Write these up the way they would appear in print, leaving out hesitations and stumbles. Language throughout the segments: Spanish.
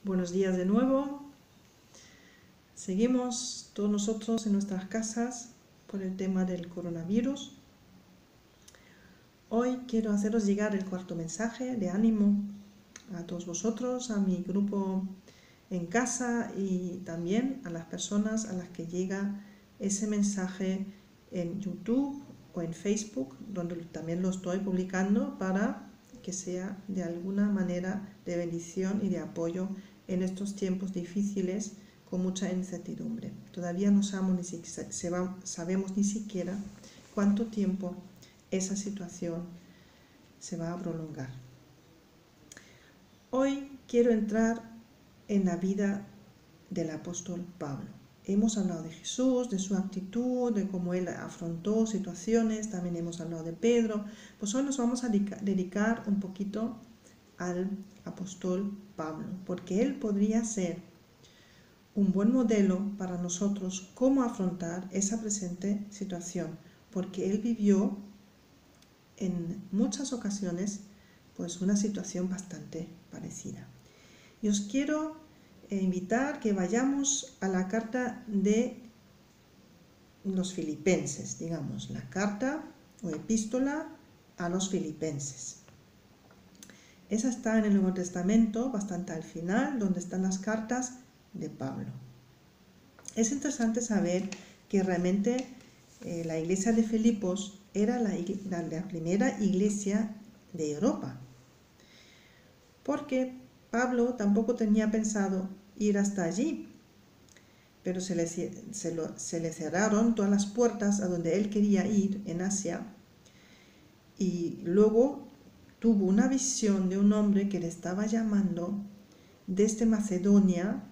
Buenos días de nuevo. Seguimos todos nosotros en nuestras casas por el tema del coronavirus. Hoy quiero haceros llegar el cuarto mensaje de ánimo a todos vosotros, a mi grupo en casa y también a las personas a las que llega ese mensaje en YouTube o en Facebook, donde también lo estoy publicando para que sea de alguna manera de bendición y de apoyo en estos tiempos difíciles con mucha incertidumbre. Todavía no sabemos ni siquiera cuánto tiempo esa situación se va a prolongar. Hoy quiero entrar en la vida del apóstol Pablo. Hemos hablado de Jesús, de su actitud, de cómo él afrontó situaciones, también hemos hablado de Pedro. Pues hoy nos vamos a dedicar un poquito al apóstol Pablo, porque él podría ser un buen modelo para nosotros cómo afrontar esa presente situación, porque él vivió en muchas ocasiones pues una situación bastante parecida. Y os quiero invitar que vayamos a la carta de los filipenses, digamos, la carta o epístola a los filipenses. Esa está en el Nuevo Testamento, bastante al final, donde están las cartas de Pablo. Es interesante saber que realmente la iglesia de Filipos era la primera iglesia de Europa, porque Pablo tampoco tenía pensado ir hasta allí, pero se le cerraron todas las puertas a donde él quería ir en Asia, y luego tuvo una visión de un hombre que le estaba llamando desde Macedonia,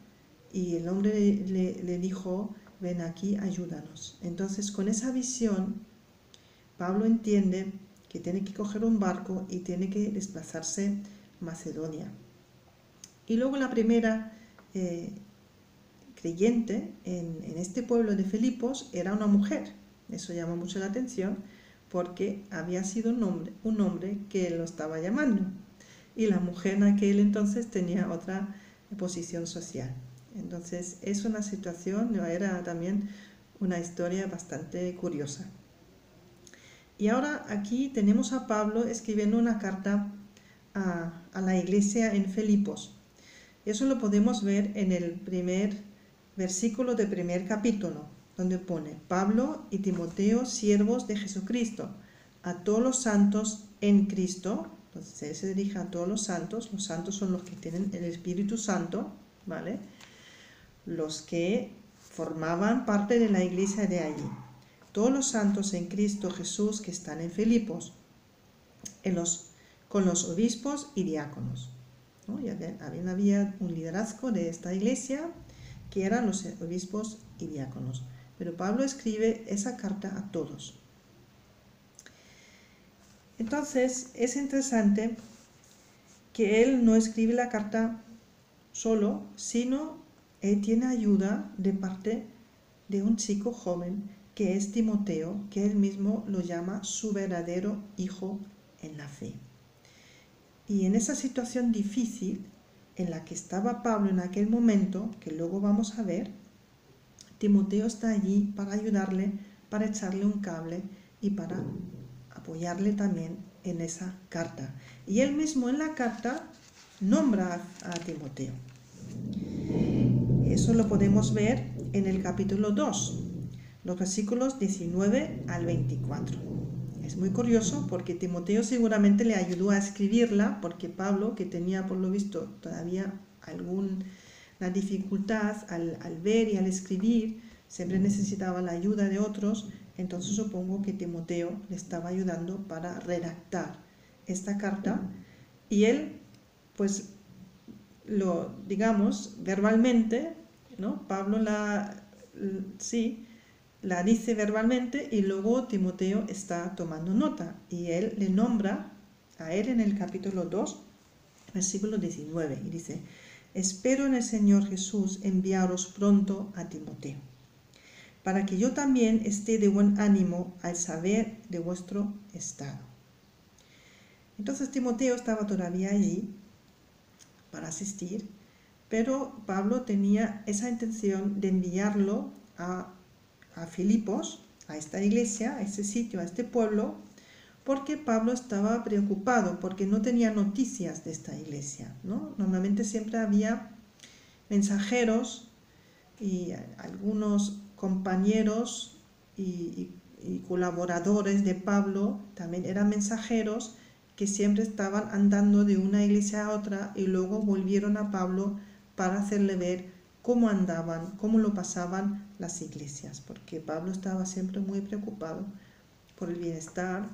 y el hombre le dijo: ven aquí, ayúdanos. Entonces, con esa visión, Pablo entiende que tiene que coger un barco y tiene que desplazarse a Macedonia. Y luego la primera creyente en este pueblo de Filipos era una mujer. Eso llama mucho la atención, porque había sido un hombre que lo estaba llamando, y la mujer en aquel entonces tenía otra posición social. Entonces es una situación, era también una historia bastante curiosa. Y ahora aquí tenemos a Pablo escribiendo una carta a la iglesia en Filipos. Eso lo podemos ver en el primer versículo del primer capítulo, donde pone: Pablo y Timoteo, siervos de Jesucristo, a todos los santos en Cristo. Entonces él se dirige a todos los santos son los que tienen el Espíritu Santo, ¿vale? Los que formaban parte de la iglesia de allí. Todos los santos en Cristo Jesús que están en Filipos, con los obispos y diáconos, ¿no? Había un liderazgo de esta iglesia que eran los obispos y diáconos. Pero Pablo escribe esa carta a todos. Entonces es interesante que él no escribe la carta solo, sino él tiene ayuda de parte de un chico joven que es Timoteo, que él mismo lo llama su verdadero hijo en la fe. Y en esa situación difícil en la que estaba Pablo en aquel momento, que luego vamos a ver, Timoteo está allí para ayudarle, para echarle un cable y para apoyarle también en esa carta. Y él mismo en la carta nombra a Timoteo. Eso lo podemos ver en el capítulo 2, los versículos 19 al 24. Es muy curioso porque Timoteo seguramente le ayudó a escribirla, porque Pablo, que tenía por lo visto todavía alguna dificultad al ver y al escribir, siempre necesitaba la ayuda de otros. Entonces supongo que Timoteo le estaba ayudando para redactar esta carta, y él pues lo, digamos, verbalmente, ¿no? Pablo la dice verbalmente, y luego Timoteo está tomando nota, y él le nombra a él en el capítulo 2, versículo 19, y dice: espero en el Señor Jesús enviaros pronto a Timoteo, para que yo también esté de buen ánimo al saber de vuestro estado. Entonces Timoteo estaba todavía allí para asistir, pero Pablo tenía esa intención de enviarlo a Filipos, a esta iglesia, a este sitio, a este pueblo, porque Pablo estaba preocupado, porque no tenía noticias de esta iglesia, ¿no? Normalmente siempre había mensajeros y algunos compañeros y colaboradores de Pablo también eran mensajeros que siempre estaban andando de una iglesia a otra y luego volvieron a Pablo para hacerle ver cómo andaban, cómo lo pasaban las iglesias, porque Pablo estaba siempre muy preocupado por el bienestar,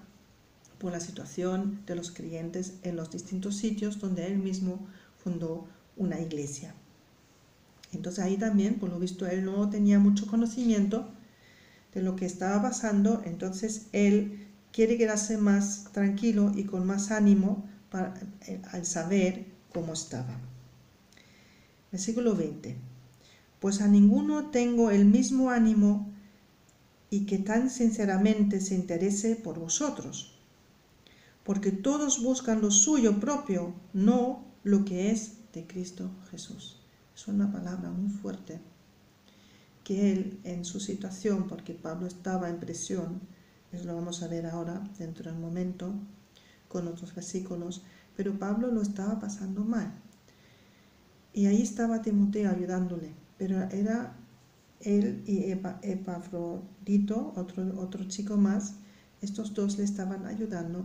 por la situación de los creyentes en los distintos sitios donde él mismo fundó una iglesia. Entonces ahí también, por lo visto, él no tenía mucho conocimiento de lo que estaba pasando, entonces él quiere quedarse más tranquilo y con más ánimo al saber cómo estaba. Versículo 20. Pues a ninguno tengo el mismo ánimo y que tan sinceramente se interese por vosotros, porque todos buscan lo suyo propio, no lo que es de Cristo Jesús. Es una palabra muy fuerte, que él en su situación, porque Pablo estaba en prisión, eso lo vamos a ver ahora dentro de un momento con otros versículos, pero Pablo lo estaba pasando mal. Y ahí estaba Timoteo ayudándole, pero era él y Epafrodito, otro chico más, estos dos le estaban ayudando,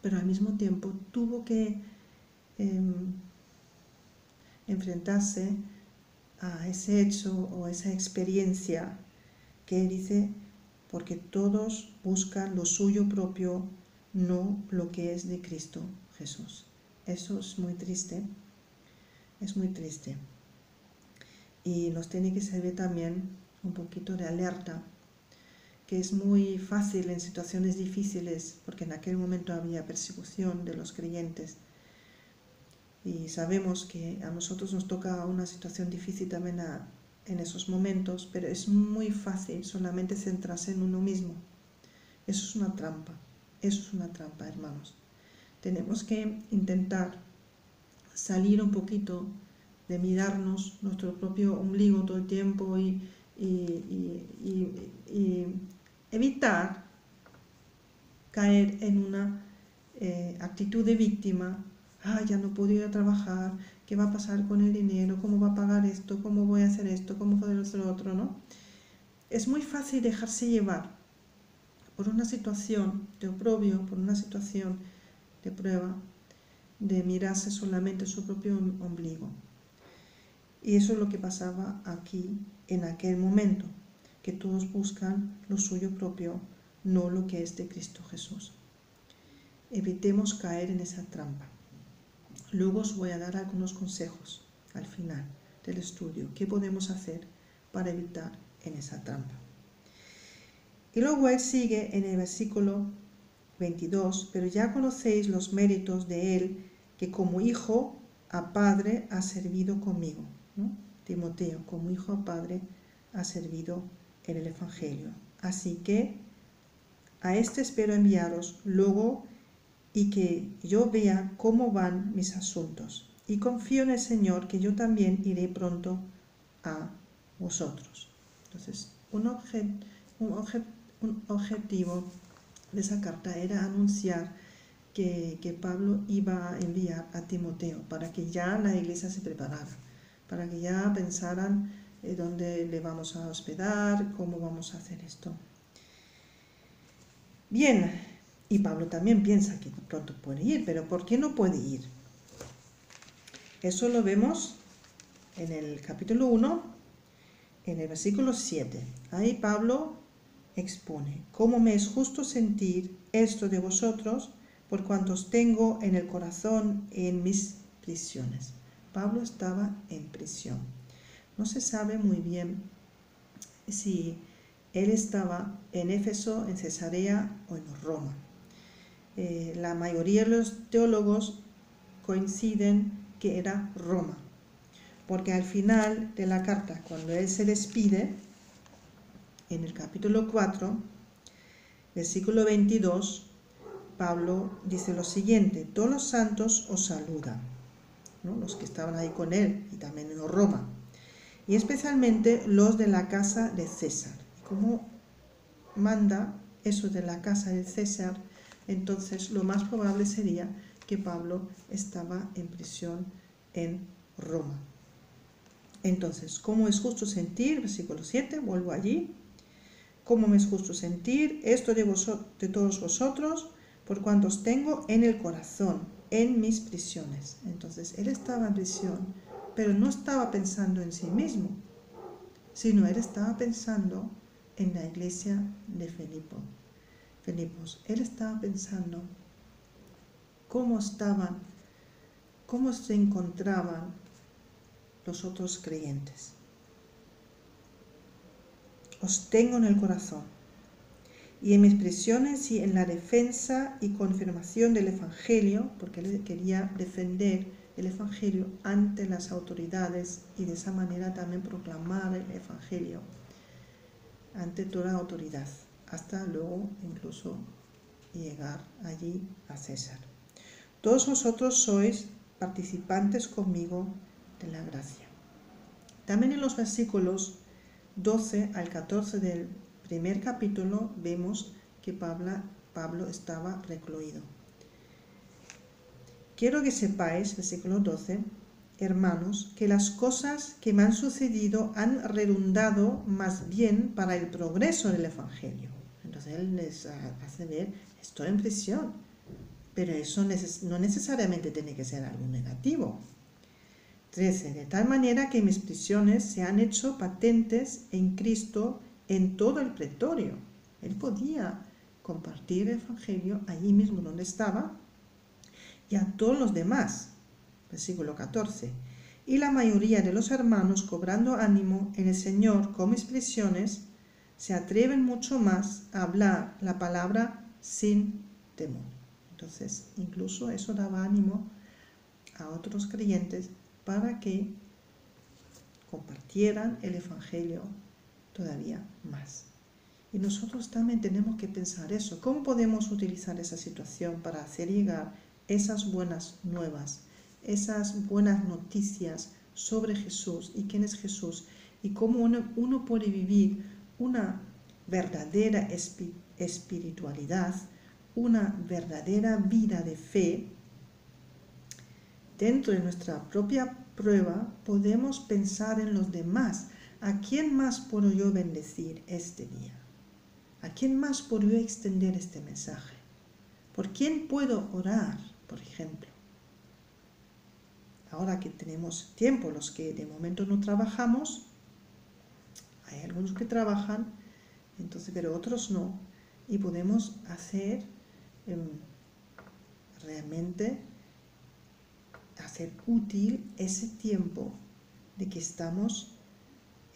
pero al mismo tiempo tuvo que enfrentarse a ese hecho o esa experiencia que él dice, porque todos buscan lo suyo propio, no lo que es de Cristo Jesús. Eso es muy triste, es muy triste. Y nos tiene que servir también un poquito de alerta, que es muy fácil en situaciones difíciles, porque en aquel momento había persecución de los creyentes, y sabemos que a nosotros nos toca una situación difícil también en esos momentos, pero es muy fácil solamente centrarse en uno mismo. Eso es una trampa, hermanos. Tenemos que intentar salir un poquito de mirarnos nuestro propio ombligo todo el tiempo y evitar caer en una actitud de víctima. Ya no puedo ir a trabajar, ¿qué va a pasar con el dinero? ¿Cómo va a pagar esto? ¿Cómo voy a hacer esto? ¿Cómo puedo hacer lo otro? ¿No? Es muy fácil dejarse llevar por una situación de oprobio, por una situación de prueba, de mirarse solamente su propio ombligo. Y eso es lo que pasaba aquí en aquel momento, que todos buscan lo suyo propio, no lo que es de Cristo Jesús. Evitemos caer en esa trampa. Luego os voy a dar algunos consejos al final del estudio, qué podemos hacer para evitar en esa trampa. Y luego él sigue en el versículo 22, pero ya conocéis los méritos de él, que como hijo a padre ha servido conmigo, ¿no? Timoteo, como hijo a padre, ha servido en el Evangelio. Así que a este espero enviaros luego y que yo vea cómo van mis asuntos. Y confío en el Señor que yo también iré pronto a vosotros. Entonces, un objetivo de esa carta era anunciar que Pablo iba a enviar a Timoteo para que ya la iglesia se preparara, para que ya pensaran dónde le vamos a hospedar, cómo vamos a hacer esto. Bien, y Pablo también piensa que pronto puede ir, pero ¿por qué no puede ir? Eso lo vemos en el capítulo 1, en el versículo 7. Ahí Pablo expone: cómo me es justo sentir esto de vosotros, por cuantos tengo en el corazón en mis prisiones. Pablo estaba en prisión. No se sabe muy bien si él estaba en Éfeso, en Cesarea o en Roma. La mayoría de los teólogos coinciden que era Roma, porque al final de la carta, cuando él se despide, en el capítulo 4, versículo 22, Pablo dice lo siguiente: todos los santos os saludan, ¿no? Los que estaban ahí con él y también también en Roma, y especialmente los de la casa de César. Como manda eso de la casa de César, entonces lo más probable sería que Pablo estaba en prisión en Roma. Entonces, ¿cómo es justo sentir? Versículo 7, vuelvo allí. ¿Cómo me es justo sentir esto de todos vosotros? Por cuanto os tengo en el corazón, en mis prisiones. Entonces, él estaba en prisión, pero no estaba pensando en sí mismo, sino él estaba pensando en la iglesia de Filipos. Él estaba pensando cómo se encontraban los otros creyentes. Os tengo en el corazón, y en mis prisiones y en la defensa y confirmación del Evangelio, porque él quería defender el Evangelio ante las autoridades y de esa manera también proclamar el Evangelio ante toda autoridad, hasta luego incluso llegar allí a César. Todos vosotros sois participantes conmigo de la gracia. También en los versículos 12 al 14 del primer capítulo vemos que Pablo estaba recluido. Quiero que sepáis, versículo 12, hermanos, que las cosas que me han sucedido han redundado más bien para el progreso del Evangelio. Entonces él les hace ver, estoy en prisión, pero eso no necesariamente tiene que ser algo negativo. 13. De tal manera que mis prisiones se han hecho patentes en Cristo en todo el pretorio. Él podía compartir el Evangelio allí mismo donde estaba y a todos los demás. Versículo 14. Y la mayoría de los hermanos, cobrando ánimo en el Señor con mis prisiones, se atreven mucho más a hablar la palabra sin temor. Entonces, incluso eso daba ánimo a otros creyentes para que compartieran el Evangelio todavía más. Y nosotros también tenemos que pensar eso. ¿Cómo podemos utilizar esa situación para hacer llegar esas buenas nuevas, esas buenas noticias sobre Jesús y quién es Jesús? Y cómo uno puede vivir una verdadera espiritualidad, una verdadera vida de fe. Dentro de nuestra propia prueba podemos pensar en los demás. ¿A quién más puedo yo bendecir este día? ¿A quién más puedo yo extender este mensaje? ¿Por quién puedo orar, por ejemplo? Ahora que tenemos tiempo, los que de momento no trabajamos, hay algunos que trabajan, entonces, pero otros no, y podemos hacer realmente hacer útil ese tiempo de que estamos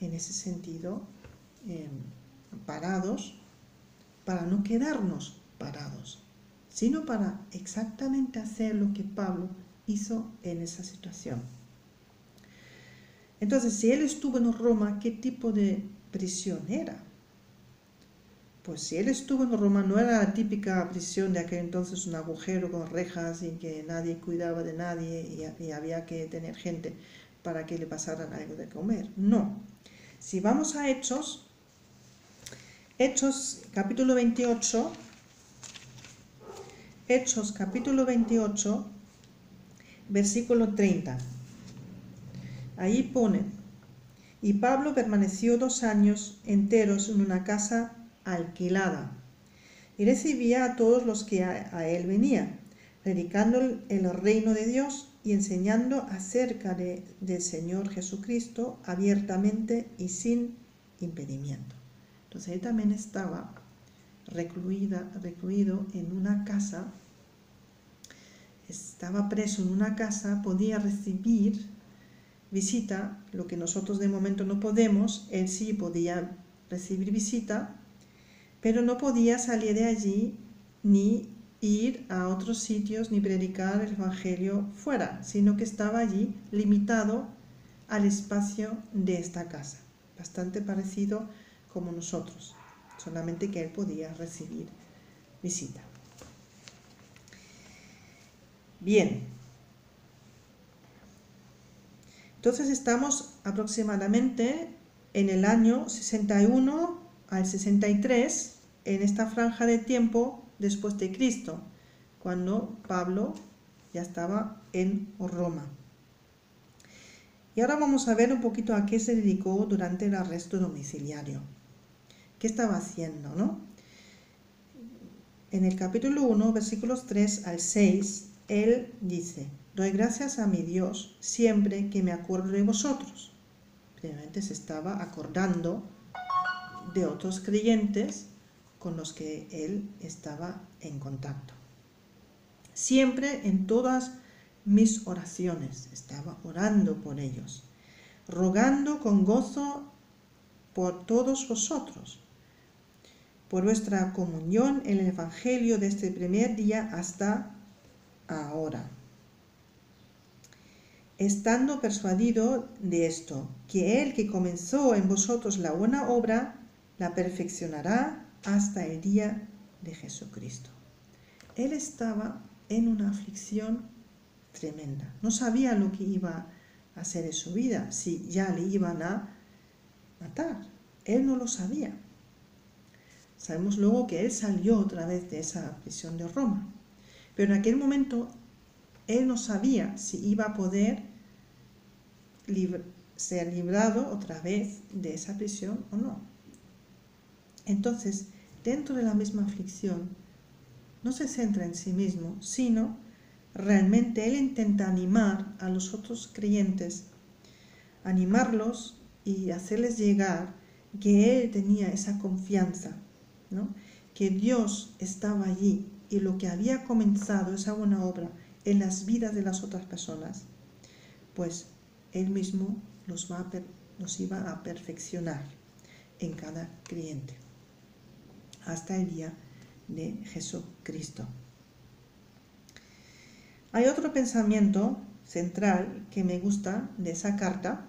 en ese sentido parados, para no quedarnos parados, sino para exactamente hacer lo que Pablo hizo en esa situación. Entonces, si él estuvo en Roma, ¿qué tipo de prisión era? Pues si él estuvo en Roma, no era la típica prisión de aquel entonces, un agujero con rejas y que nadie cuidaba de nadie y había que tener gente para que le pasaran algo de comer. No. Si vamos a Hechos capítulo 28, Hechos capítulo 28, versículo 30. Ahí pone, y Pablo permaneció 2 años enteros en una casa alquilada y recibía a todos los que a él venían, predicando el reino de Dios y enseñando acerca del Señor Jesucristo abiertamente y sin impedimento. Entonces él también estaba recluido en una casa, estaba preso en una casa, podía recibir visita, lo que nosotros de momento no podemos. Él sí podía recibir visita, pero no podía salir de allí ni ir a otros sitios ni predicar el Evangelio fuera, sino que estaba allí limitado al espacio de esta casa, bastante parecido como nosotros, solamente que él podía recibir visita. Bien, Entonces estamos aproximadamente en el año 61 al 63, en esta franja de tiempo después de Cristo, cuando Pablo ya estaba en Roma. Y ahora vamos a ver un poquito a qué se dedicó durante el arresto domiciliario. ¿Qué estaba haciendo, no? En el capítulo 1, versículos 3 al 6, él dice: doy gracias a mi Dios siempre que me acuerdo de vosotros. Previamente se estaba acordando de otros creyentes con los que él estaba en contacto. Siempre en todas mis oraciones estaba orando por ellos, rogando con gozo por todos vosotros, por vuestra comunión en el Evangelio desde el primer día hasta ahora. Estando persuadido de esto, que el que comenzó en vosotros la buena obra, la perfeccionará hasta el día de Jesucristo. Él estaba en una aflicción tremenda. No sabía lo que iba a hacer en su vida, si ya le iban a matar. Él no lo sabía. Sabemos luego que él salió otra vez de esa prisión de Roma. Pero en aquel momento él no sabía si iba a poder ser librado otra vez de esa prisión o no. Entonces, dentro de la misma aflicción, no se centra en sí mismo, sino realmente él intenta animar a los otros creyentes, animarlos y hacerles llegar que él tenía esa confianza, ¿no? Que Dios estaba allí y lo que había comenzado, esa buena obra, en las vidas de las otras personas, pues él mismo los iba a perfeccionar en cada creyente hasta el día de Jesucristo. Hay otro pensamiento central que me gusta de esa carta.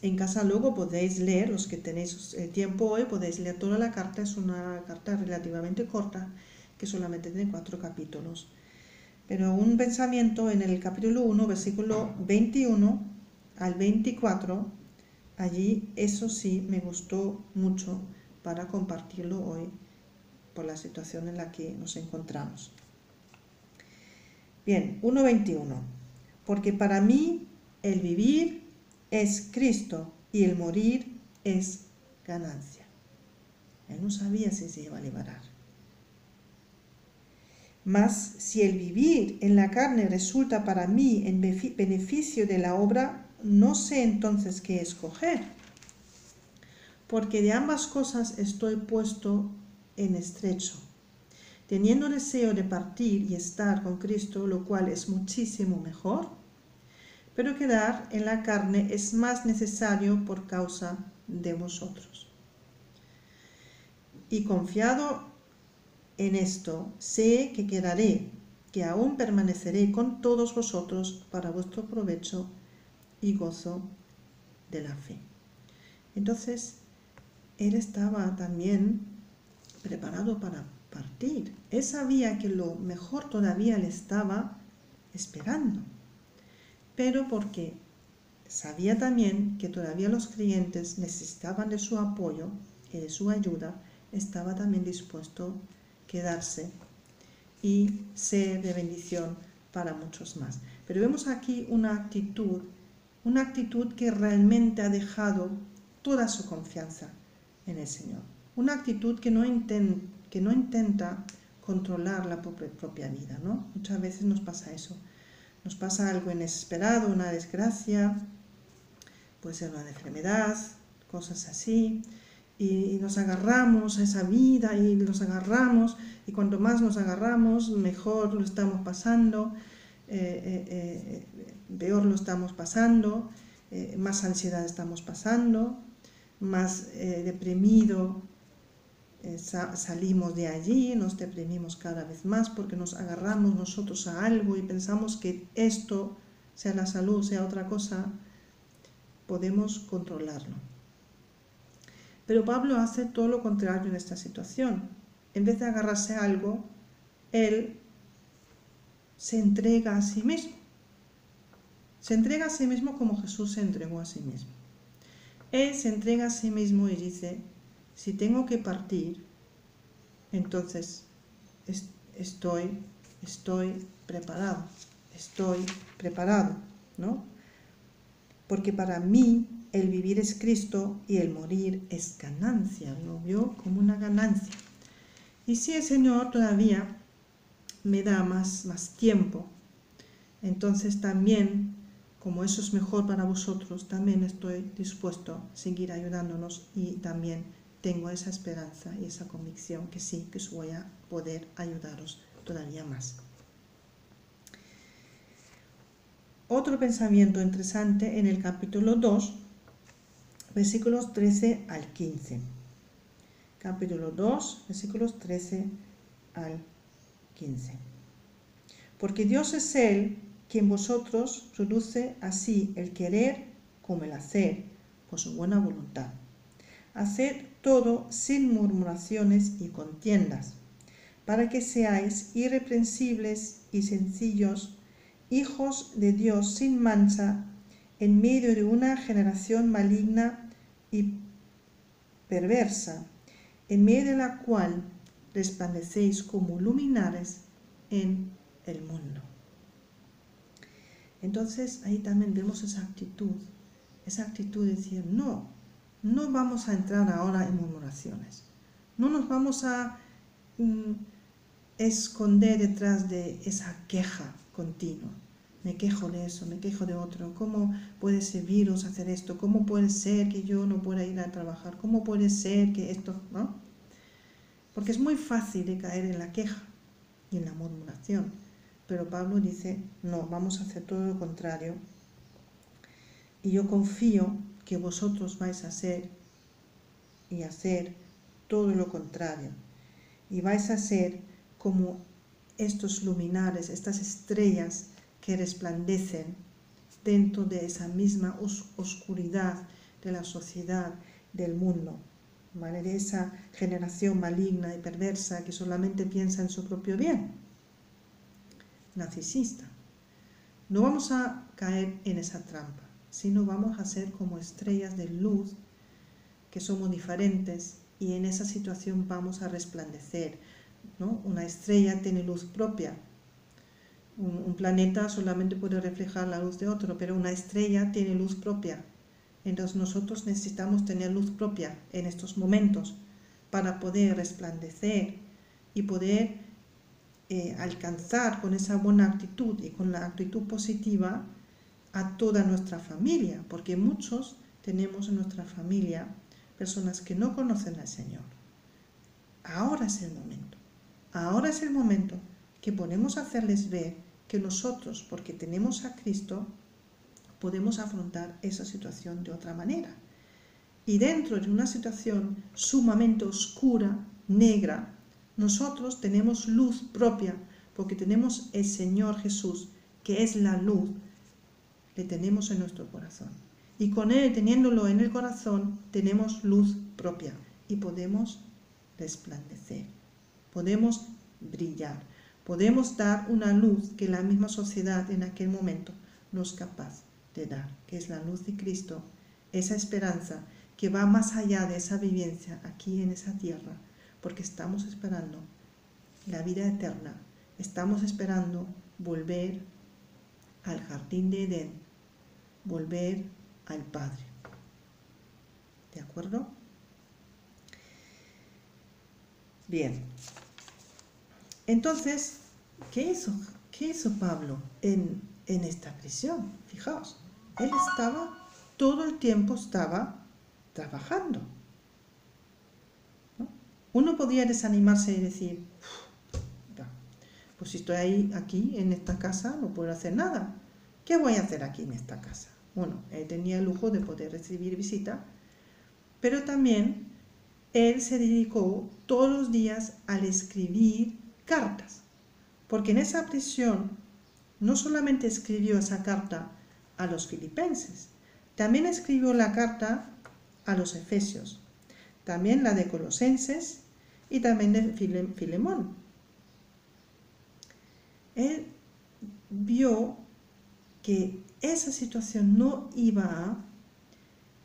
En casa luego podéis leer, los que tenéis tiempo hoy, podéis leer toda la carta. Es una carta relativamente corta que solamente tiene 4 capítulos. Pero un pensamiento en el capítulo 1, versículo 21 al 24, allí eso sí me gustó mucho para compartirlo hoy por la situación en la que nos encontramos. Bien, 1.21. Porque para mí el vivir es Cristo y el morir es ganancia. Él no sabía si se iba a liberar. Mas si el vivir en la carne resulta para mí en beneficio de la obra, no sé entonces qué escoger. Porque de ambas cosas estoy puesto en estrecho, teniendo deseo de partir y estar con Cristo, lo cual es muchísimo mejor, pero quedar en la carne es más necesario por causa de vosotros. Y confiado en esto, sé que quedaré, que aún permaneceré con todos vosotros para vuestro provecho y gozo de la fe. Entonces, él estaba también preparado para partir. Él sabía que lo mejor todavía le estaba esperando, pero porque sabía también que todavía los creyentes necesitaban de su apoyo y de su ayuda, estaba también dispuesto a quedarse y ser de bendición para muchos más. Pero vemos aquí una actitud que realmente ha dejado toda su confianza en el Señor. Una actitud que no intenta controlar la propia vida, ¿no? Muchas veces nos pasa eso. Nos pasa algo inesperado, una desgracia, puede ser una enfermedad, cosas así, y nos agarramos a esa vida y cuanto más nos agarramos, mejor lo estamos pasando, peor lo estamos pasando, más ansiedad estamos pasando, más deprimido salimos de allí, nos deprimimos cada vez más porque nos agarramos nosotros a algo y pensamos que esto, sea la salud, sea otra cosa, podemos controlarlo. Pero Pablo hace todo lo contrario en esta situación. En vez de agarrarse a algo, él se entrega a sí mismo. Se entrega a sí mismo como Jesús se entregó a sí mismo. Él se entrega a sí mismo y dice, si tengo que partir, entonces estoy preparado, ¿no? Porque para mí el vivir es Cristo y el morir es ganancia, lo vio como una ganancia. Y si el Señor todavía me da más tiempo, entonces también, como eso es mejor para vosotros, también estoy dispuesto a seguir ayudándonos y también tengo esa esperanza y esa convicción que sí, que os voy a poder ayudaros todavía más. Otro pensamiento interesante en el capítulo 2, versículos 13 al 15. Capítulo 2, versículos 13 al 15. Porque Dios es Él quien vosotros produce así el querer como el hacer, por su buena voluntad. Haced todo sin murmuraciones y contiendas, para que seáis irreprensibles y sencillos, hijos de Dios sin mancha, en medio de una generación maligna y perversa, en medio de la cual resplandecéis como luminares en el mundo. Entonces ahí también vemos esa actitud de decir, no vamos a entrar ahora en murmuraciones, no nos vamos a esconder detrás de esa queja continua. Me quejo de eso, me quejo de otro. ¿Cómo puede ese virus hacer esto? ¿Cómo puede ser que yo no pueda ir a trabajar? ¿Cómo puede ser que esto, no? Porque es muy fácil de caer en la queja y en la murmuración. Pero Pablo dice, no, vamos a hacer todo lo contrario. Y yo confío que vosotros vais a hacer todo lo contrario. Y vais a ser como estos luminares, estas estrellas que resplandecen dentro de esa misma oscuridad de la sociedad, del mundo, ¿vale? De esa generación maligna y perversa que solamente piensa en su propio bien, narcisista. No vamos a caer en esa trampa, sino vamos a ser como estrellas de luz, que somos diferentes y en esa situación vamos a resplandecer, ¿no? Una estrella tiene luz propia. Un planeta solamente puede reflejar la luz de otro, pero una estrella tiene luz propia. Entonces nosotros necesitamos tener luz propia en estos momentos para poder resplandecer y poder alcanzar con esa buena actitud y con la actitud positiva a toda nuestra familia, porque muchos tenemos en nuestra familia personas que no conocen al Señor. Ahora es el momento que podemos hacerles ver que nosotros, porque tenemos a Cristo, podemos afrontar esa situación de otra manera. Y dentro de una situación sumamente oscura, negra, nosotros tenemos luz propia, porque tenemos el Señor Jesús, que es la luz, le tenemos en nuestro corazón. Y con Él, teniéndolo en el corazón, tenemos luz propia y podemos resplandecer, podemos brillar, podemos dar una luz que la misma sociedad en aquel momento no es capaz de dar, que es la luz de Cristo, esa esperanza que va más allá de esa vivencia aquí en esa tierra, porque estamos esperando la vida eterna, estamos esperando volver al jardín de Edén, volver al Padre. ¿De acuerdo? Bien. Entonces, ¿qué hizo Pablo en esta prisión? Fijaos, él todo el tiempo estaba trabajando, ¿no? Uno podía desanimarse y decir, pues si estoy aquí en esta casa no puedo hacer nada. ¿Qué voy a hacer aquí en esta casa? Bueno, él tenía el lujo de poder recibir visita, pero también él se dedicó todos los días al escribir cartas, porque en esa prisión no solamente escribió esa carta a los filipenses, también escribió la carta a los efesios, también la de Colosenses y también de Filemón. Él vio que esa situación no iba a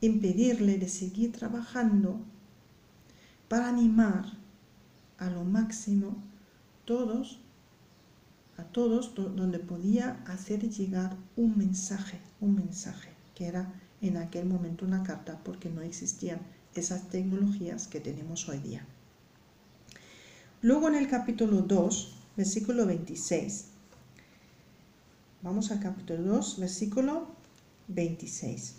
impedirle de seguir trabajando para animar a lo máximo a todos donde podía hacer llegar un mensaje, que era en aquel momento una carta, porque no existían esas tecnologías que tenemos hoy día. Luego en el capítulo 2, versículo 26. Vamos al capítulo 2, versículo 26.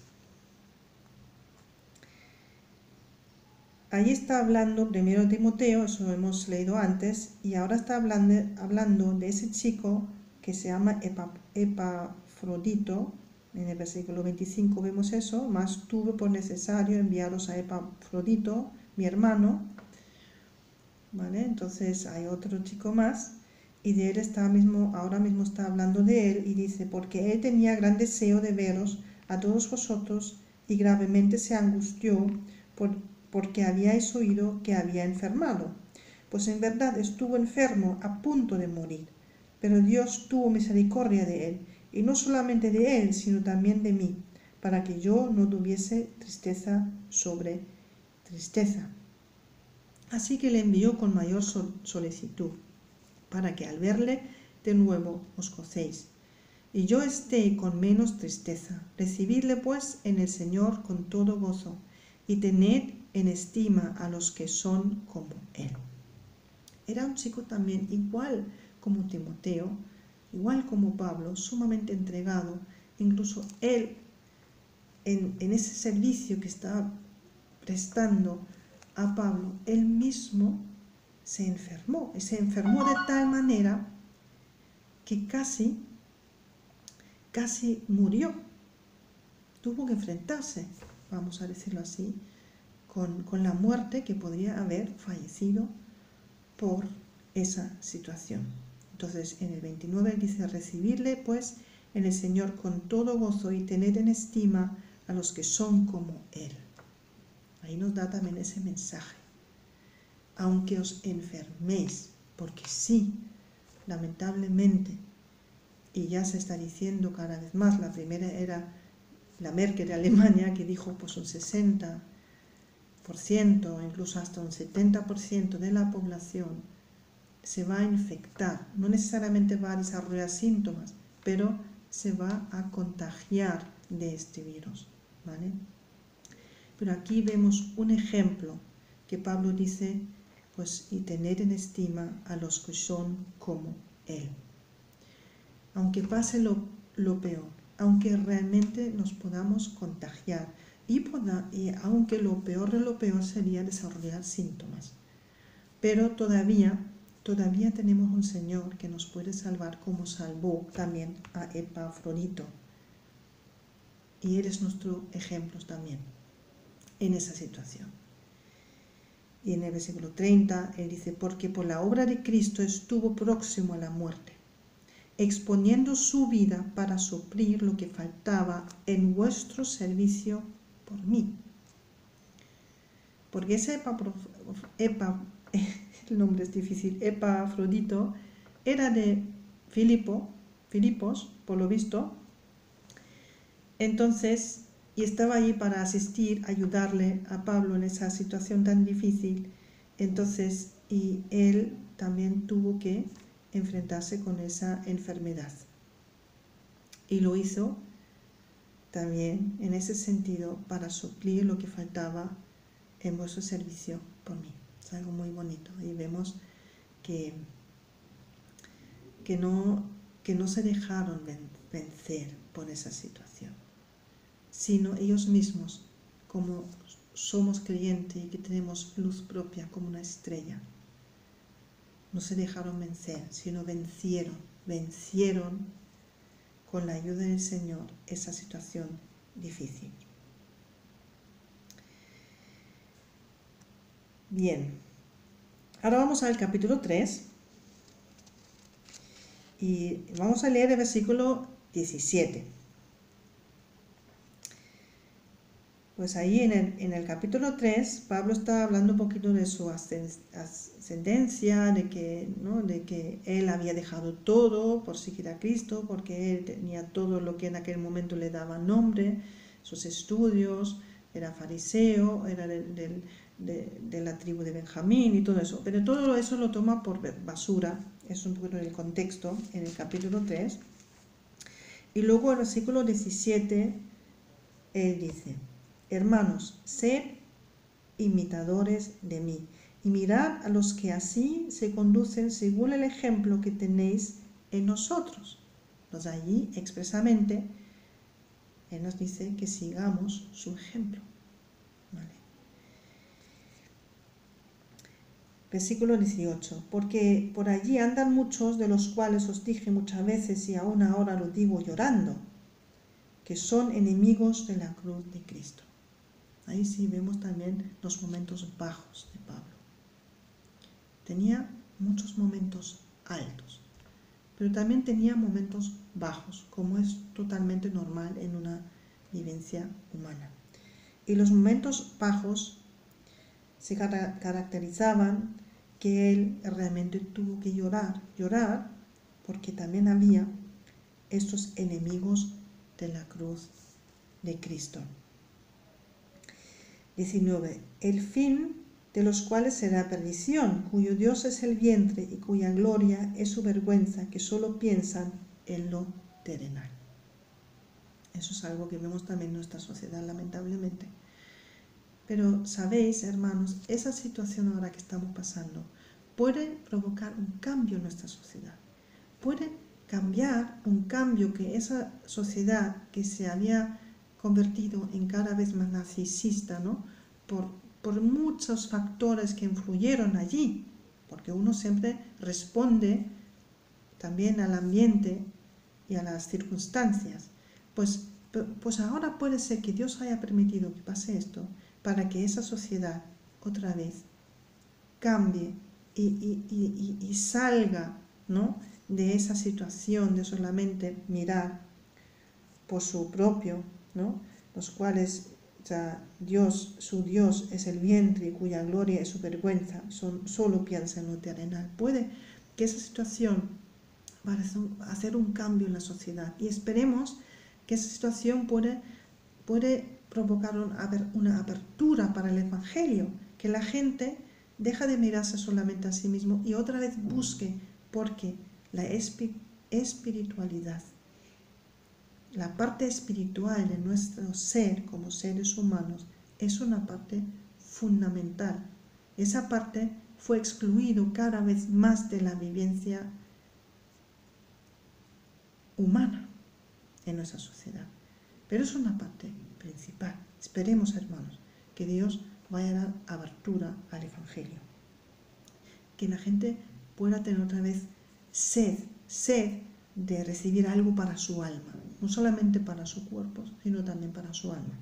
Allí está hablando primero Timoteo, eso lo hemos leído antes, y ahora está hablando de ese chico que se llama Epafrodito. En el versículo 25 vemos eso: mas tuve por necesario enviaros a Epafrodito, mi hermano. ¿Vale? Entonces hay otro chico más, y de él ahora mismo está hablando de él, y dice: porque él tenía gran deseo de veros a todos vosotros, y gravemente se angustió porque habíais oído que había enfermado. Pues en verdad estuvo enfermo a punto de morir, pero Dios tuvo misericordia de él, y no solamente de él, sino también de mí, para que yo no tuviese tristeza sobre tristeza. Así que le envió con mayor solicitud, para que al verle de nuevo os gocéis, y yo esté con menos tristeza. Recibidle pues en el Señor con todo gozo, y tened en estima a los que son como él. Era un chico también igual como Timoteo, igual como Pablo, sumamente entregado. Incluso él, en ese servicio que estaba prestando a Pablo, él mismo se enfermó de tal manera que casi murió. Tuvo que enfrentarse, vamos a decirlo así, con la muerte, que podría haber fallecido por esa situación. Entonces en el 29 dice: recibidle pues en el Señor con todo gozo, y tened en estima a los que son como él. Ahí nos da también ese mensaje. Aunque os enferméis, porque sí, lamentablemente, y ya se está diciendo cada vez más, la primera era la Merkel de Alemania, que dijo pues un 60%, incluso hasta un 70% de la población se va a infectar. No necesariamente va a desarrollar síntomas, pero se va a contagiar de este virus, ¿vale? Pero aquí vemos un ejemplo que Pablo dice, pues, y tener en estima a los que son como él. Aunque pase lo peor, aunque realmente nos podamos contagiar, y aunque lo peor de lo peor sería desarrollar síntomas, pero todavía tenemos un Señor que nos puede salvar, como salvó también a Epafrodito, y Él es nuestro ejemplo también en esa situación. Y en el versículo 30 Él dice: porque por la obra de Cristo estuvo próximo a la muerte, exponiendo su vida para suplir lo que faltaba en vuestro servicio por mí. Porque ese el nombre es difícil, Epafrodito, era de Filipos, por lo visto. Entonces, y estaba allí para asistir, ayudarle a Pablo en esa situación tan difícil. Entonces, y él también tuvo que enfrentarse con esa enfermedad. Y lo hizo también en ese sentido para suplir lo que faltaba en vuestro servicio por mí. Es algo muy bonito, y vemos que no se dejaron vencer por esa situación, sino ellos mismos, como somos creyentes y que tenemos luz propia como una estrella, no se dejaron vencer, sino vencieron con la ayuda del Señor esa situación difícil. Bien, ahora vamos al capítulo 3 y vamos a leer el versículo 17. Pues ahí en el capítulo 3, Pablo está hablando un poquito de su ascendencia, de que, ¿no?, de que él había dejado todo por seguir a Cristo, porque él tenía todo lo que en aquel momento le daba nombre, sus estudios, era fariseo, era de la tribu de Benjamín y todo eso. Pero todo eso lo toma por basura, es un poquito el contexto en el capítulo 3. Y luego el versículo 17, él dice: hermanos, sed imitadores de mí, y mirad a los que así se conducen según el ejemplo que tenéis en nosotros. Pues allí expresamente él nos dice que sigamos su ejemplo. ¿Vale? Versículo 18. Porque por allí andan muchos, de los cuales os dije muchas veces, y aún ahora lo digo llorando, que son enemigos de la cruz de Cristo. Ahí sí vemos también los momentos bajos de Pablo. Tenía muchos momentos altos, pero también tenía momentos bajos, como es totalmente normal en una vivencia humana. Y los momentos bajos se caracterizaban que él realmente tuvo que llorar, porque también había estos enemigos de la cruz de Cristo. 19. El fin de los cuales será perdición, cuyo Dios es el vientre y cuya gloria es su vergüenza, que solo piensan en lo terrenal. Eso es algo que vemos también en nuestra sociedad, lamentablemente. Pero sabéis, hermanos, esa situación ahora que estamos pasando puede provocar un cambio en nuestra sociedad. Puede cambiar un cambio que esa sociedad que se había convertido en cada vez más narcisista, ¿no?, por muchos factores que influyeron allí, porque uno siempre responde también al ambiente y a las circunstancias. Pues ahora puede ser que Dios haya permitido que pase esto para que esa sociedad otra vez cambie y salga, ¿no?, de esa situación de solamente mirar por su propio, ¿no?, los cuales Dios, su Dios es el vientre y cuya gloria es su vergüenza, solo piensa en lo terrenal. Puede que esa situación vaya a hacer un cambio en la sociedad, y esperemos que esa situación puede provocar una apertura para el Evangelio, que la gente deja de mirarse solamente a sí mismo y otra vez busque, porque la espiritualidad, la parte espiritual de nuestro ser como seres humanos, es una parte fundamental. Esa parte fue excluido cada vez más de la vivencia humana en nuestra sociedad. Pero es una parte principal. Esperemos, hermanos, que Dios vaya a dar abertura al Evangelio. Que la gente pueda tener otra vez sed de recibir algo para su alma. No solamente para su cuerpo, sino también para su alma.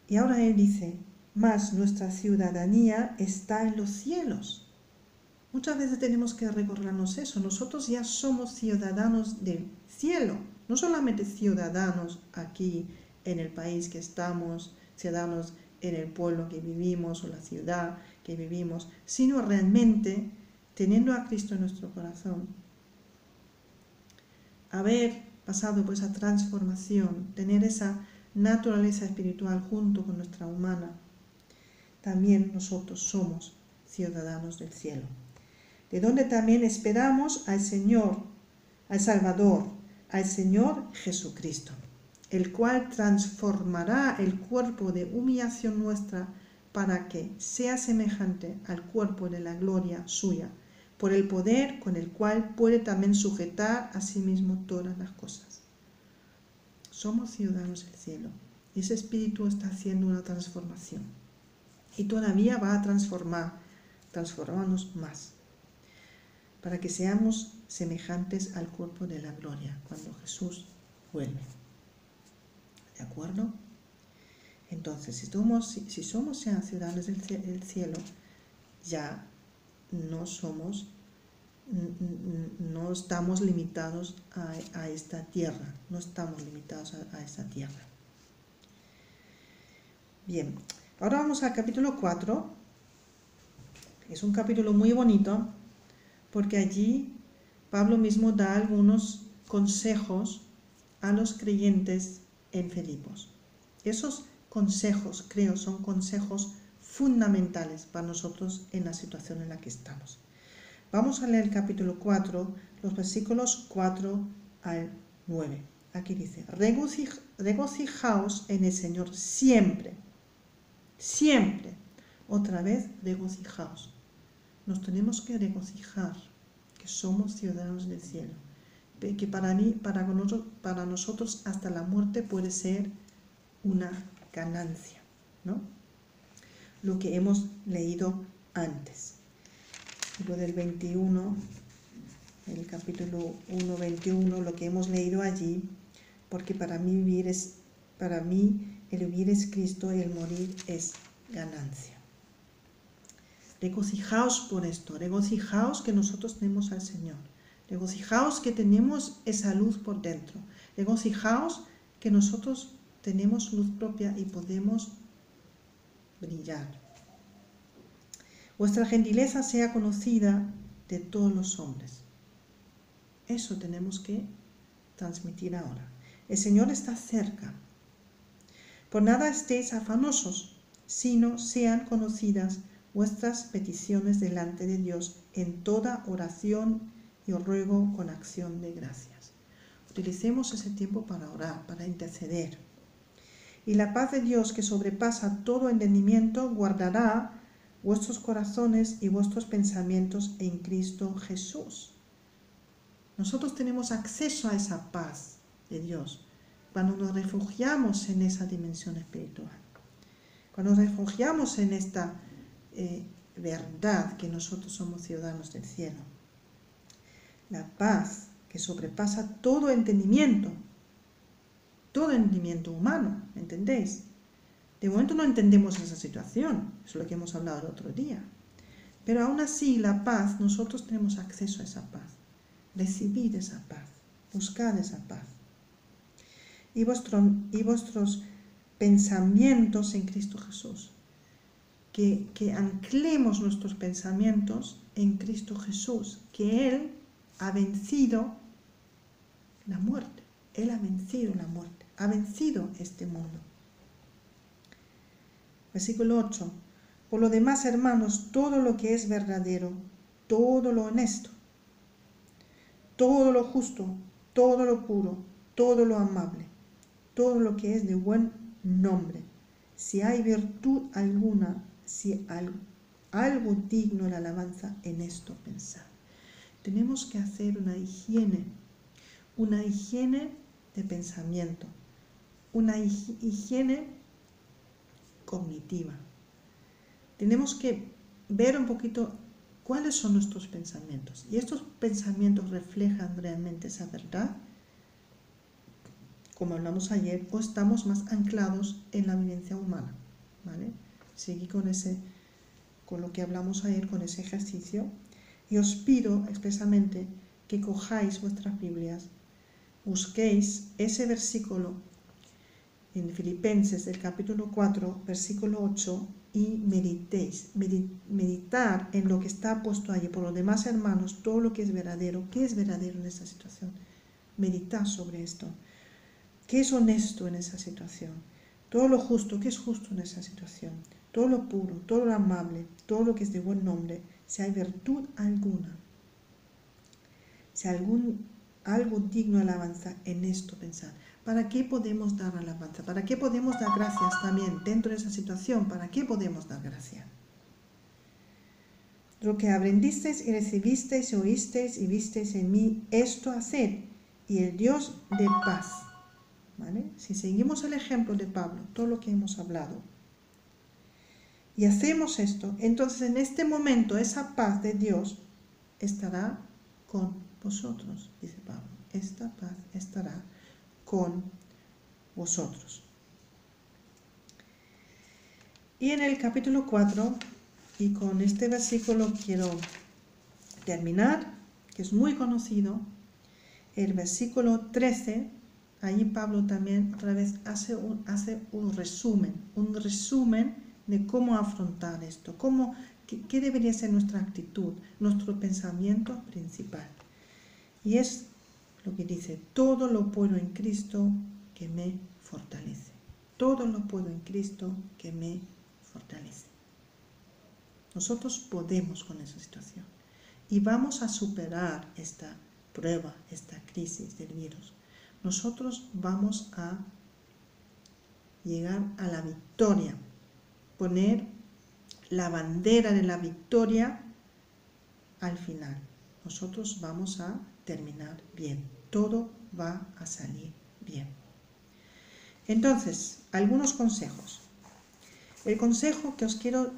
Y ahora él dice: mas nuestra ciudadanía está en los cielos. Muchas veces tenemos que recordarnos eso. Nosotros ya somos ciudadanos del cielo. No solamente ciudadanos aquí en el país que estamos, ciudadanos en el pueblo que vivimos o la ciudad que vivimos, sino realmente teniendo a Cristo en nuestro corazón, haber pasado por esa transformación, tener esa naturaleza espiritual junto con nuestra humana, también nosotros somos ciudadanos del cielo, de donde también esperamos al Señor, al Salvador, al Señor Jesucristo, el cual transformará el cuerpo de humillación nuestra para que sea semejante al cuerpo de la gloria suya, por el poder con el cual puede también sujetar a sí mismo todas las cosas. Somos ciudadanos del cielo, y ese Espíritu está haciendo una transformación, y todavía va a transformarnos más, para que seamos semejantes al cuerpo de la gloria, cuando Jesús vuelve. ¿De acuerdo? Entonces, si somos ya ciudadanos del cielo, ya no estamos limitados a esta tierra, no estamos limitados a esta tierra. Bien, ahora vamos al capítulo 4. Es un capítulo muy bonito porque allí Pablo mismo da algunos consejos a los creyentes en Filipos. Esos consejos, creo, son consejos fundamentales para nosotros en la situación en la que estamos. Vamos a leer el capítulo 4, los versículos 4 al 9. Aquí dice, regocijaos en el Señor siempre, siempre. Otra vez, regocijaos. Nos tenemos que regocijar, que somos ciudadanos del cielo. Que para nosotros hasta la muerte puede ser una ganancia, ¿no? Lo que hemos leído antes. Lo del 21, el capítulo 1, 21, lo que hemos leído allí, porque para mí el vivir es Cristo y el morir es ganancia. Regocijaos por esto, regocijaos que nosotros tenemos al Señor, regocijaos que tenemos esa luz por dentro, regocijaos que nosotros tenemos luz propia y podemos brillar. Vuestra gentileza sea conocida de todos los hombres. Eso tenemos que transmitir ahora. El Señor está cerca. Por nada estéis afanosos, sino sean conocidas vuestras peticiones delante de Dios en toda oración y ruego con acción de gracias. Utilicemos ese tiempo para orar, para interceder. Y la paz de Dios, que sobrepasa todo entendimiento, guardará vuestros corazones y vuestros pensamientos en Cristo Jesús. Nosotros tenemos acceso a esa paz de Dios cuando nos refugiamos en esa dimensión espiritual, cuando nos refugiamos en esta verdad que nosotros somos ciudadanos del cielo. La paz que sobrepasa todo entendimiento humano, ¿entendéis? De momento no entendemos esa situación, es lo que hemos hablado el otro día. Pero aún así, la paz, nosotros tenemos acceso a esa paz. Recibid esa paz, buscad esa paz. Y vuestros pensamientos en Cristo Jesús. Que anclemos nuestros pensamientos en Cristo Jesús, que Él ha vencido la muerte. Él ha vencido la muerte, ha vencido este mundo. Versículo 8. Por lo demás, hermanos, todo lo que es verdadero, todo lo honesto, todo lo justo, todo lo puro, todo lo amable, todo lo que es de buen nombre, si hay virtud alguna, si algo digno de alabanza, en esto pensar. Tenemos que hacer una higiene de pensamiento, una higiene cognitiva. Tenemos que ver un poquito cuáles son nuestros pensamientos. Y estos pensamientos reflejan realmente esa verdad, como hablamos ayer, o estamos más anclados en la vivencia humana, ¿vale? Seguí con lo que hablamos ayer, con ese ejercicio. Y os pido expresamente que cojáis vuestras Biblias, busquéis ese versículo en Filipenses del capítulo 4, versículo 8, y meditéis. Meditar en lo que está puesto allí. Por los demás, hermanos, todo lo que es verdadero. ¿Qué es verdadero en esta situación? Meditar sobre esto. ¿Qué es honesto en esa situación? Todo lo justo, ¿qué es justo en esa situación? Todo lo puro, todo lo amable, todo lo que es de buen nombre, si hay virtud alguna, si algo digno de alabanza, en esto pensar. ¿Para qué podemos dar alabanza? ¿Para qué podemos dar gracias también dentro de esa situación? ¿Para qué podemos dar gracias? Lo que aprendisteis y recibisteis y oísteis y visteis en mí, esto haced, y el Dios de paz. ¿Vale? Si seguimos el ejemplo de Pablo, todo lo que hemos hablado, y hacemos esto, entonces en este momento esa paz de Dios estará con vosotros, dice Pablo. Esta paz estará con vosotros. Y en el capítulo 4, y con este versículo quiero terminar, que es muy conocido, el versículo 13 Allí Pablo también otra vez hace un resumen de cómo afrontar esto, qué debería ser nuestra actitud, nuestro pensamiento principal. Y es lo que dice: todo lo puedo en Cristo que me fortalece. Todo lo puedo en Cristo que me fortalece. Nosotros podemos con esa situación y vamos a superar esta prueba, esta crisis del virus. Nosotros vamos a llegar a la victoria, poner la bandera de la victoria al final. Nosotros vamos a terminar bien, todo va a salir bien. Entonces, algunos consejos. El consejo que os quiero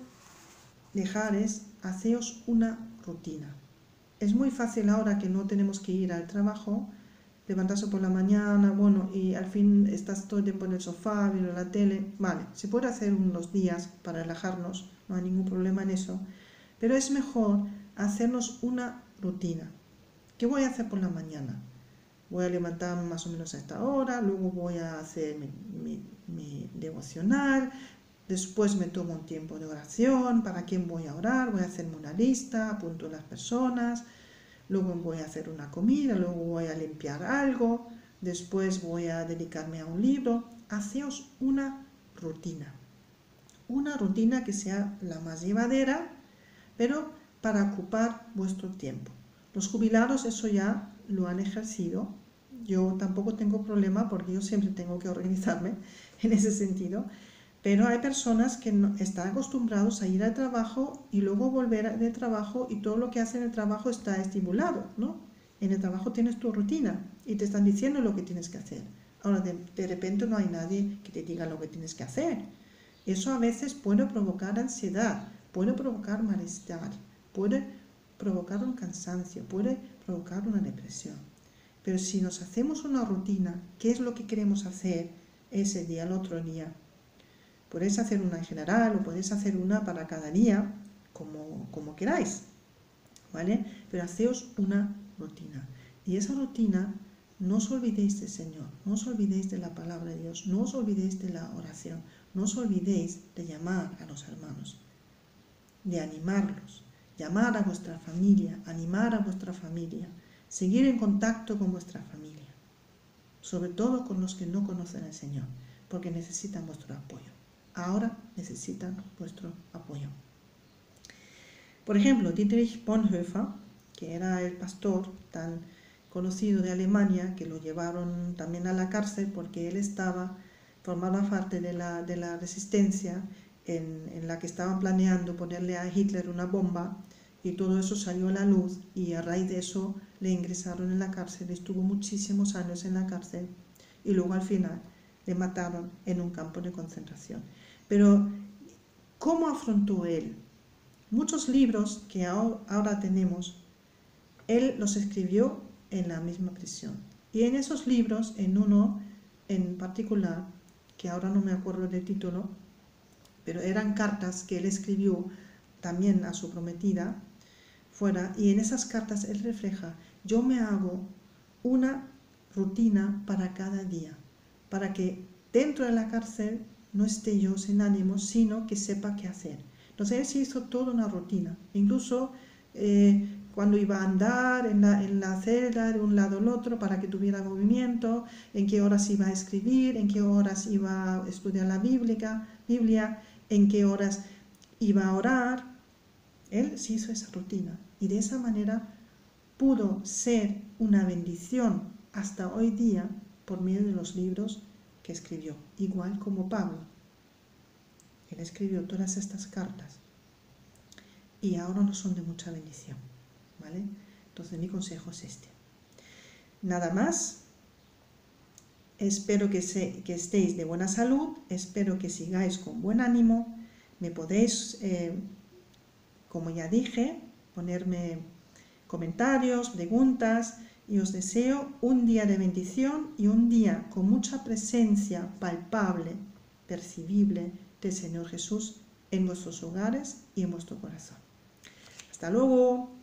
dejar es: haceos una rutina. Es muy fácil ahora que no tenemos que ir al trabajo, levantarse por la mañana, bueno, y al fin estás todo el tiempo en el sofá, viendo la tele. Vale, se puede hacer unos días para relajarnos, no hay ningún problema en eso, pero es mejor hacernos una rutina. ¿Qué voy a hacer por la mañana? Voy a levantarme más o menos a esta hora, luego voy a hacer mi devocional, después me tomo un tiempo de oración. ¿Para quién voy a orar? Voy a hacerme una lista, apunto las personas, luego voy a hacer una comida, luego voy a limpiar algo, después voy a dedicarme a un libro. Haceos una rutina que sea la más llevadera, pero para ocupar vuestro tiempo. Los jubilados eso ya lo han ejercido. Yo tampoco tengo problema porque yo siempre tengo que organizarme en ese sentido, pero hay personas que no, están acostumbrados a ir al trabajo y luego volver del trabajo, y todo lo que hacen en el trabajo está estimulado, ¿no? En el trabajo tienes tu rutina y te están diciendo lo que tienes que hacer. Ahora de repente no hay nadie que te diga lo que tienes que hacer. Eso a veces puede provocar ansiedad, puede provocar malestar, puede provocar un cansancio, puede provocar una depresión. Pero si nos hacemos una rutina, ¿qué es lo que queremos hacer ese día, el otro día? Podéis hacer una en general o podéis hacer una para cada día, como queráis, ¿vale? Pero haceos una rutina. Y esa rutina, no os olvidéis del Señor, no os olvidéis de la palabra de Dios, no os olvidéis de la oración, no os olvidéis de llamar a los hermanos, de animarlos, llamar a vuestra familia, animar a vuestra familia, seguir en contacto con vuestra familia, sobre todo con los que no conocen al Señor, porque necesitan vuestro apoyo. Ahora necesitan vuestro apoyo. Por ejemplo, Dietrich Bonhoeffer, que era el pastor tan conocido de Alemania, que lo llevaron también a la cárcel porque él formaba parte de la resistencia en la que estaban planeando ponerle a Hitler una bomba, y todo eso salió a la luz, y a raíz de eso le ingresaron en la cárcel, estuvo muchísimos años en la cárcel, y luego al final le mataron en un campo de concentración. Pero, ¿cómo afrontó él? Muchos libros que ahora tenemos, él los escribió en la misma prisión. Y en esos libros, en uno en particular, que ahora no me acuerdo del título, pero eran cartas que él escribió también a su prometida fuera, y en esas cartas él refleja: yo me hago una rutina para cada día, para que dentro de la cárcel no esté yo sin ánimo, sino que sepa qué hacer. Entonces él se hizo toda una rutina, incluso cuando iba a andar en la celda de un lado al otro, para que tuviera movimiento, en qué horas iba a escribir, en qué horas iba a estudiar la Biblia, en qué horas iba a orar. Él se hizo esa rutina y de esa manera pudo ser una bendición hasta hoy día por medio de los libros que escribió, igual como Pablo. Él escribió todas estas cartas y ahora no son de mucha bendición, ¿vale? Entonces mi consejo es este. Nada más. Espero que estéis de buena salud, espero que sigáis con buen ánimo. Me podéis, como ya dije, ponerme comentarios, preguntas, y os deseo un día de bendición y un día con mucha presencia palpable, percibible del Señor Jesús en vuestros hogares y en vuestro corazón. Hasta luego.